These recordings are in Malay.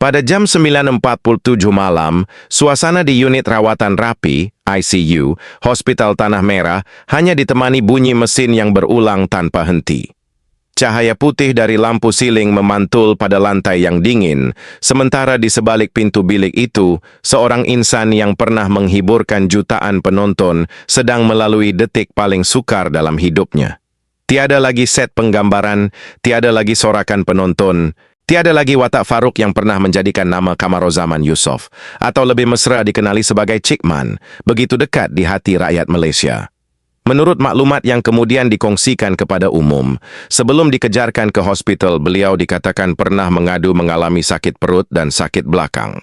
Pada jam 9.47 malam, suasana di unit rawatan rapi, ICU, Hospital Tanah Merah, hanya ditemani bunyi mesin yang berulang tanpa henti. Cahaya putih dari lampu siling memantul pada lantai yang dingin, sementara di sebalik pintu bilik itu, seorang insan yang pernah menghiburkan jutaan penonton sedang melalui detik paling sukar dalam hidupnya. Tiada lagi set penggambaran, tiada lagi sorakan penonton, tiada lagi watak Farouk yang pernah menjadikan nama Kamarozaman Yusof, atau lebih mesra dikenali sebagai Cik Man, begitu dekat di hati rakyat Malaysia. Menurut maklumat yang kemudian dikongsikan kepada umum, sebelum dikejarkan ke hospital, beliau dikatakan pernah mengadu mengalami sakit perut dan sakit belakang.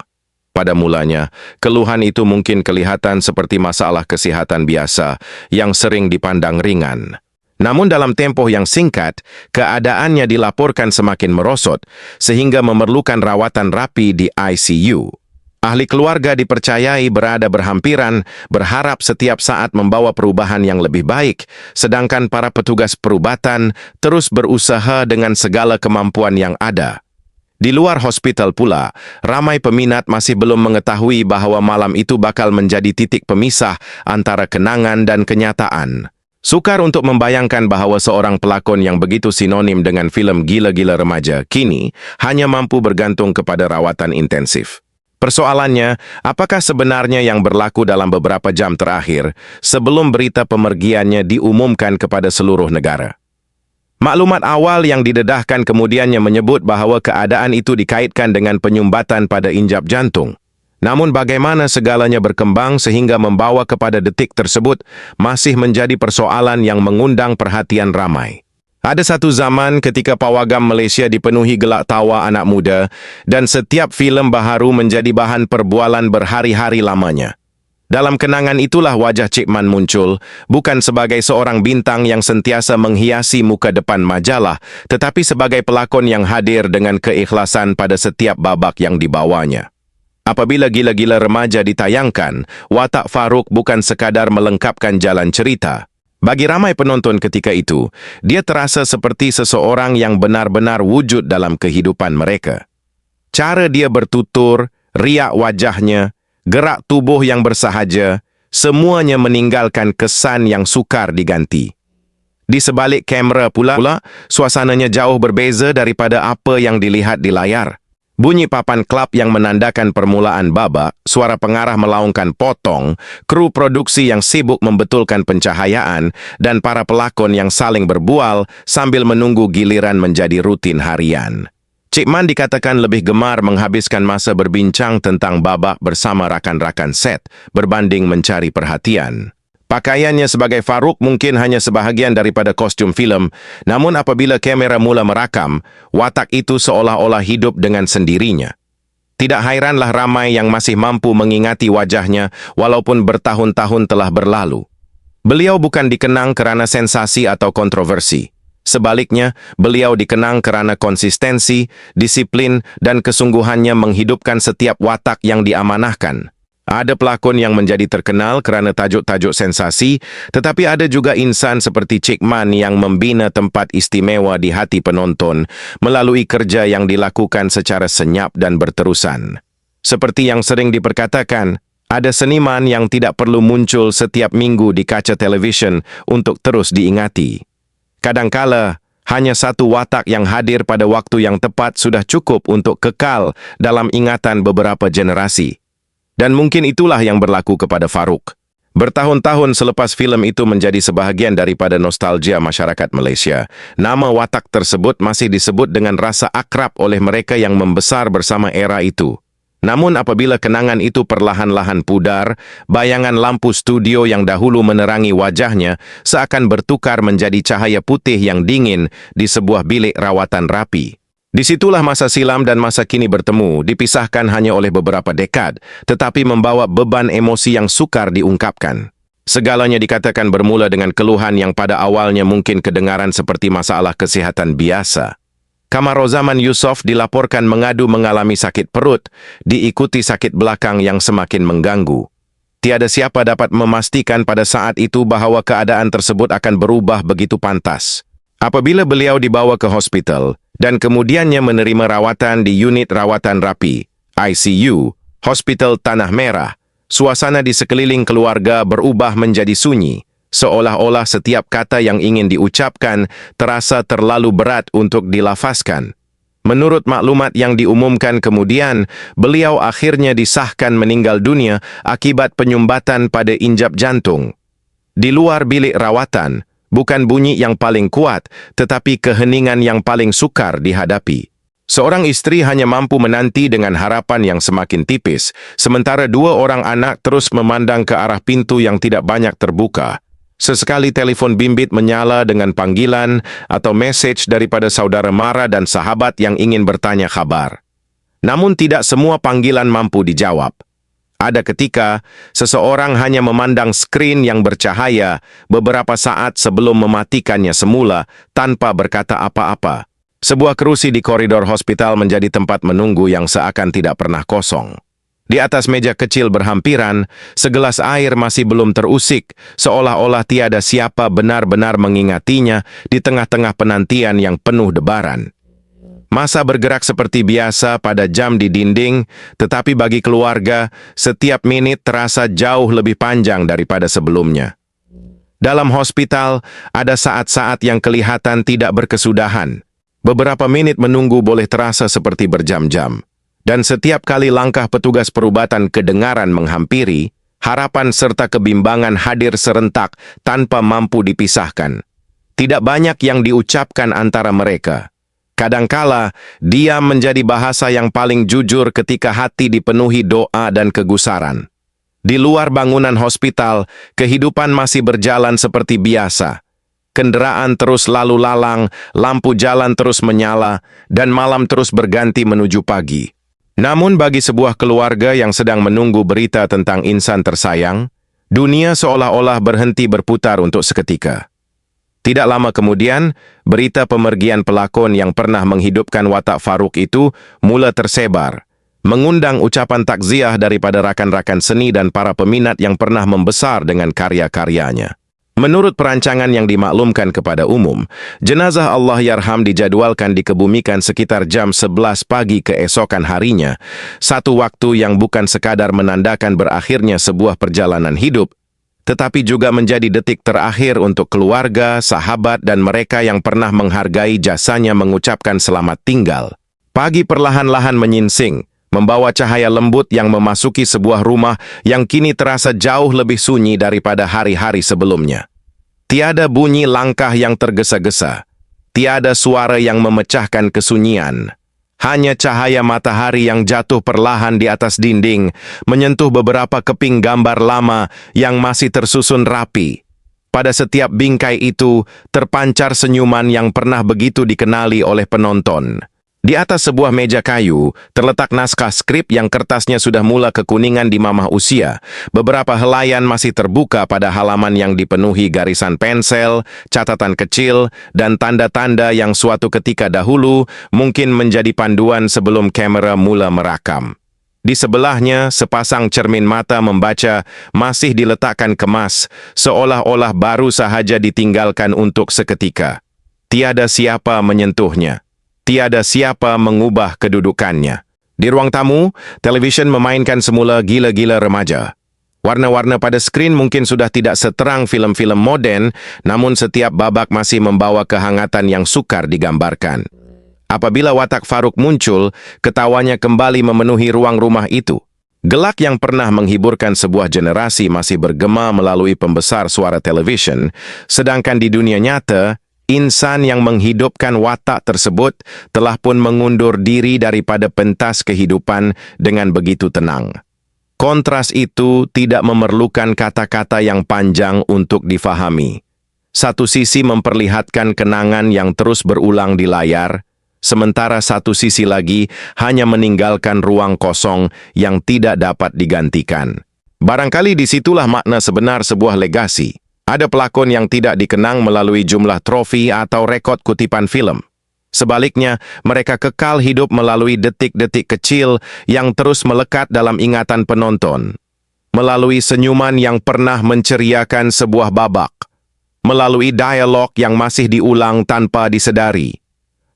Pada mulanya, keluhan itu mungkin kelihatan seperti masalah kesihatan biasa yang sering dipandang ringan. Namun dalam tempoh yang singkat, keadaannya dilaporkan semakin merosot sehingga memerlukan rawatan rapi di ICU. Ahli keluarga dipercayai berada berhampiran, berharap setiap saat membawa perubahan yang lebih baik, sedangkan para petugas perubatan terus berusaha dengan segala kemampuan yang ada. Di luar hospital pula, ramai peminat masih belum mengetahui bahawa malam itu bakal menjadi titik pemisah antara kenangan dan kenyataan. Sukar untuk membayangkan bahawa seorang pelakon yang begitu sinonim dengan filem gila-gila remaja kini hanya mampu bergantung kepada rawatan intensif. Persoalannya, apakah sebenarnya yang berlaku dalam beberapa jam terakhir sebelum berita pemergiannya diumumkan kepada seluruh negara? Maklumat awal yang didedahkan kemudiannya menyebut bahawa keadaan itu dikaitkan dengan penyumbatan pada injap jantung. Namun bagaimana segalanya berkembang sehingga membawa kepada detik tersebut masih menjadi persoalan yang mengundang perhatian ramai. Ada satu zaman ketika pawagam Malaysia dipenuhi gelak tawa anak muda dan setiap filem baharu menjadi bahan perbualan berhari-hari lamanya. Dalam kenangan itulah wajah Cik Man muncul, bukan sebagai seorang bintang yang sentiasa menghiasi muka depan majalah, tetapi sebagai pelakon yang hadir dengan keikhlasan pada setiap babak yang dibawanya. Apabila gila-gila remaja ditayangkan, watak Farouk bukan sekadar melengkapkan jalan cerita. Bagi ramai penonton ketika itu, dia terasa seperti seseorang yang benar-benar wujud dalam kehidupan mereka. Cara dia bertutur, riak wajahnya, gerak tubuh yang bersahaja, semuanya meninggalkan kesan yang sukar diganti. Di sebalik kamera pula, suasananya jauh berbeza daripada apa yang dilihat di layar. Bunyi papan klap yang menandakan permulaan babak, suara pengarah melaungkan potong, kru produksi yang sibuk membetulkan pencahayaan, dan para pelakon yang saling berbual sambil menunggu giliran menjadi rutin harian. Cik Man dikatakan lebih gemar menghabiskan masa berbincang tentang babak bersama rakan-rakan set berbanding mencari perhatian. Pakaiannya sebagai Farouk mungkin hanya sebahagian daripada kostum filem, namun apabila kamera mula merakam, watak itu seolah-olah hidup dengan sendirinya. Tidak hairanlah ramai yang masih mampu mengingati wajahnya walaupun bertahun-tahun telah berlalu. Beliau bukan dikenang kerana sensasi atau kontroversi. Sebaliknya, beliau dikenang kerana konsistensi, disiplin, dan kesungguhannya menghidupkan setiap watak yang diamanahkan. Ada pelakon yang menjadi terkenal kerana tajuk-tajuk sensasi, tetapi ada juga insan seperti Cik Man yang membina tempat istimewa di hati penonton melalui kerja yang dilakukan secara senyap dan berterusan. Seperti yang sering diperkatakan, ada seniman yang tidak perlu muncul setiap minggu di kaca televisyen untuk terus diingati. Kadangkala, hanya satu watak yang hadir pada waktu yang tepat sudah cukup untuk kekal dalam ingatan beberapa generasi. Dan mungkin itulah yang berlaku kepada Farouk. Bertahun-tahun selepas filem itu menjadi sebahagian daripada nostalgia masyarakat Malaysia, nama watak tersebut masih disebut dengan rasa akrab oleh mereka yang membesar bersama era itu. Namun apabila kenangan itu perlahan-lahan pudar, bayangan lampu studio yang dahulu menerangi wajahnya seakan bertukar menjadi cahaya putih yang dingin di sebuah bilik rawatan rapi. Disitulah masa silam dan masa kini bertemu, dipisahkan hanya oleh beberapa dekad, tetapi membawa beban emosi yang sukar diungkapkan. Segalanya dikatakan bermula dengan keluhan yang pada awalnya mungkin kedengaran seperti masalah kesihatan biasa. Kamarozaman Yusof dilaporkan mengadu mengalami sakit perut, diikuti sakit belakang yang semakin mengganggu. Tiada siapa dapat memastikan pada saat itu bahawa keadaan tersebut akan berubah begitu pantas. Apabila beliau dibawa ke hospital dan kemudiannya menerima rawatan di unit rawatan rapi, ICU, Hospital Tanah Merah, suasana di sekeliling keluarga berubah menjadi sunyi, seolah-olah setiap kata yang ingin diucapkan terasa terlalu berat untuk dilafazkan. Menurut maklumat yang diumumkan kemudian, beliau akhirnya disahkan meninggal dunia akibat penyumbatan pada injap jantung. Di luar bilik rawatan, bukan bunyi yang paling kuat, tetapi keheningan yang paling sukar dihadapi. Seorang istri hanya mampu menanti dengan harapan yang semakin tipis, sementara dua orang anak terus memandang ke arah pintu yang tidak banyak terbuka. Sesekali telepon bimbit menyala dengan panggilan atau message daripada saudara mara dan sahabat yang ingin bertanya kabar. Namun tidak semua panggilan mampu dijawab. Ada ketika, seseorang hanya memandang skrin yang bercahaya beberapa saat sebelum mematikannya semula tanpa berkata apa-apa. Sebuah kerusi di koridor hospital menjadi tempat menunggu yang seakan tidak pernah kosong. Di atas meja kecil berhampiran, segelas air masih belum terusik, seolah-olah tiada siapa benar-benar mengingatinya di tengah-tengah penantian yang penuh debaran. Masa bergerak seperti biasa pada jam di dinding, tetapi bagi keluarga, setiap menit terasa jauh lebih panjang daripada sebelumnya. Dalam hospital, ada saat-saat yang kelihatan tidak berkesudahan. Beberapa menit menunggu boleh terasa seperti berjam-jam. Dan setiap kali langkah petugas perubatan kedengaran menghampiri, harapan serta kebimbangan hadir serentak tanpa mampu dipisahkan. Tidak banyak yang diucapkan antara mereka. Kadangkala, diam menjadi bahasa yang paling jujur ketika hati dipenuhi doa dan kegusaran. Di luar bangunan hospital, kehidupan masih berjalan seperti biasa. Kendaraan terus lalu lalang, lampu jalan terus menyala, dan malam terus berganti menuju pagi. Namun bagi sebuah keluarga yang sedang menunggu berita tentang insan tersayang, dunia seolah-olah berhenti berputar untuk seketika. Tidak lama kemudian, berita pemergian pelakon yang pernah menghidupkan watak Farouk itu mula tersebar, mengundang ucapan takziah daripada rakan-rakan seni dan para peminat yang pernah membesar dengan karya-karyanya. Menurut perancangan yang dimaklumkan kepada umum, jenazah Allahyarham dijadwalkan dikebumikan sekitar jam 11 pagi keesokan harinya, satu waktu yang bukan sekadar menandakan berakhirnya sebuah perjalanan hidup, tetapi juga menjadi detik terakhir untuk keluarga, sahabat, dan mereka yang pernah menghargai jasanya mengucapkan selamat tinggal. Pagi perlahan-lahan menyingsing, membawa cahaya lembut yang memasuki sebuah rumah yang kini terasa jauh lebih sunyi daripada hari-hari sebelumnya. Tiada bunyi langkah yang tergesa-gesa, tiada suara yang memecahkan kesunyian. Hanya cahaya matahari yang jatuh perlahan di atas dinding, menyentuh beberapa keping gambar lama yang masih tersusun rapi. Pada setiap bingkai itu, terpancar senyuman yang pernah begitu dikenali oleh penonton. Di atas sebuah meja kayu, terletak naskah skrip yang kertasnya sudah mula kekuningan di mamah usia. Beberapa helaian masih terbuka pada halaman yang dipenuhi garisan pensel, catatan kecil, dan tanda-tanda yang suatu ketika dahulu mungkin menjadi panduan sebelum kamera mula merakam. Di sebelahnya, sepasang cermin mata membaca masih diletakkan kemas, seolah-olah baru sahaja ditinggalkan untuk seketika. Tiada siapa menyentuhnya. Tiada siapa mengubah kedudukannya. Di ruang tamu, televisyen memainkan semula Gila-Gila Remaja. Warna-warna pada skrin mungkin sudah tidak seterang film-film moden, namun setiap babak masih membawa kehangatan yang sukar digambarkan. Apabila watak Farouk muncul, ketawanya kembali memenuhi ruang rumah itu. Gelak yang pernah menghiburkan sebuah generasi masih bergema melalui pembesar suara televisyen, sedangkan di dunia nyata, insan yang menghidupkan watak tersebut telah pun mengundur diri daripada pentas kehidupan dengan begitu tenang. Kontras itu tidak memerlukan kata-kata yang panjang untuk difahami. Satu sisi memperlihatkan kenangan yang terus berulang di layar, sementara satu sisi lagi hanya meninggalkan ruang kosong yang tidak dapat digantikan. Barangkali disitulah makna sebenar sebuah legasi. Ada pelakon yang tidak dikenang melalui jumlah trofi atau rekod kutipan film. Sebaliknya, mereka kekal hidup melalui detik-detik kecil yang terus melekat dalam ingatan penonton. Melalui senyuman yang pernah menceriakan sebuah babak. Melalui dialog yang masih diulang tanpa disedari.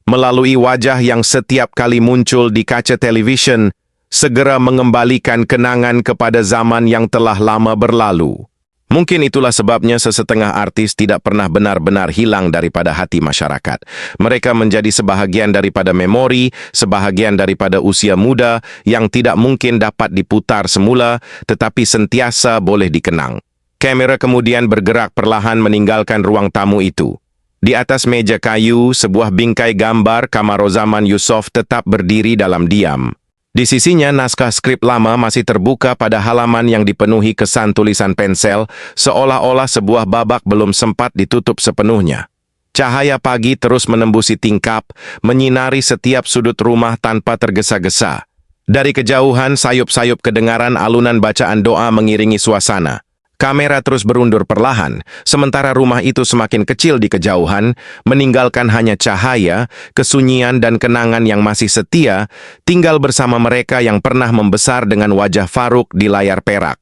Melalui wajah yang setiap kali muncul di kaca televisyen, segera mengembalikan kenangan kepada zaman yang telah lama berlalu. Mungkin itulah sebabnya sesetengah artis tidak pernah benar-benar hilang daripada hati masyarakat. Mereka menjadi sebahagian daripada memori, sebahagian daripada usia muda yang tidak mungkin dapat diputar semula, tetapi sentiasa boleh dikenang. Kamera kemudian bergerak perlahan meninggalkan ruang tamu itu. Di atas meja kayu, sebuah bingkai gambar Kamarozaman Yusof tetap berdiri dalam diam. Di sisinya, naskah skrip lama masih terbuka pada halaman yang dipenuhi kesan tulisan pensel, seolah-olah sebuah babak belum sempat ditutup sepenuhnya. Cahaya pagi terus menembusi tingkap, menyinari setiap sudut rumah tanpa tergesa-gesa. Dari kejauhan, sayup-sayup kedengaran alunan bacaan doa mengiringi suasana. Kamera terus berundur perlahan, sementara rumah itu semakin kecil di kejauhan, meninggalkan hanya cahaya, kesunyian dan kenangan yang masih setia, tinggal bersama mereka yang pernah membesar dengan wajah Faruk di layar perak.